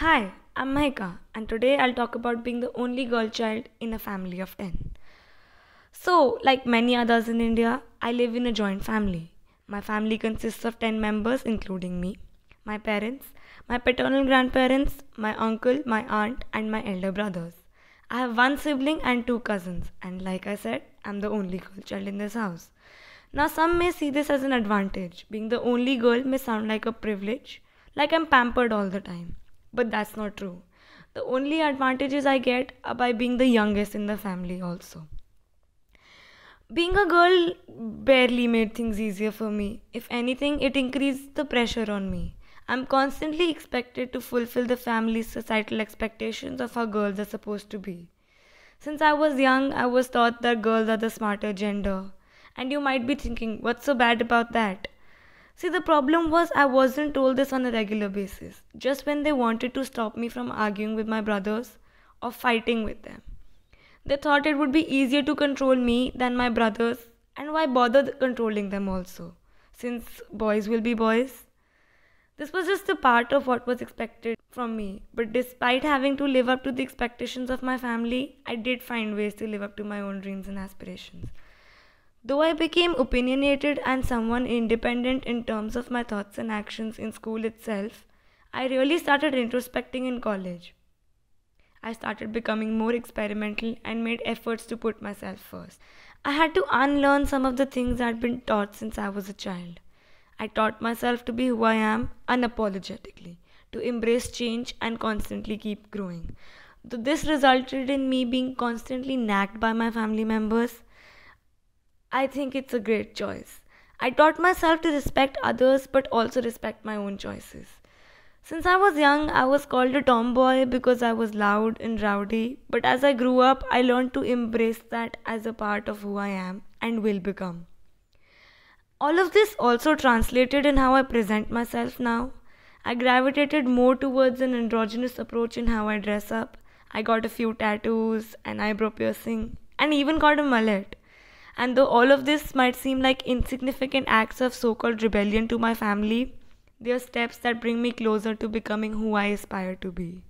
Hi, I'm Mahika, and today I'll talk about being the only girl child in a family of 10. So, like many others in India, I live in a joint family. My family consists of 10 members, including me, my parents, my paternal grandparents, my uncle, my aunt, and my elder brothers. I have one sibling and two cousins, and like I said, I'm the only girl child in this house. Now, some may see this as an advantage. Being the only girl may sound like a privilege, like I'm pampered all the time. But that's not true. The only advantages I get are by being the youngest in the family, also. Being a girl barely made things easier for me. If anything, it increased the pressure on me. I'm constantly expected to fulfill the family's societal expectations of how girls are supposed to be. Since I was young, I was taught that girls are the smarter gender. And you might be thinking, what's so bad about that? See, the problem was I wasn't told this on a regular basis, just when they wanted to stop me from arguing with my brothers or fighting with them. They thought it would be easier to control me than my brothers, and why bother controlling them also, since boys will be boys? This was just a part of what was expected from me, but despite having to live up to the expectations of my family, I did find ways to live up to my own dreams and aspirations. Though I became opinionated and someone independent in terms of my thoughts and actions in school itself, I really started introspecting in college. I started becoming more experimental and made efforts to put myself first. I had to unlearn some of the things I'd been taught since I was a child. I taught myself to be who I am unapologetically, to embrace change and constantly keep growing. Though this resulted in me being constantly nagged by my family members, I think it's a great choice. I taught myself to respect others but also respect my own choices. Since I was young, I was called a tomboy because I was loud and rowdy, but as I grew up, I learned to embrace that as a part of who I am and will become. All of this also translated in how I present myself now. I gravitated more towards an androgynous approach in how I dress up. I got a few tattoos, an eyebrow piercing, and even got a mullet. And though all of this might seem like insignificant acts of so called rebellion to my family, they are steps that bring me closer to becoming who I aspire to be.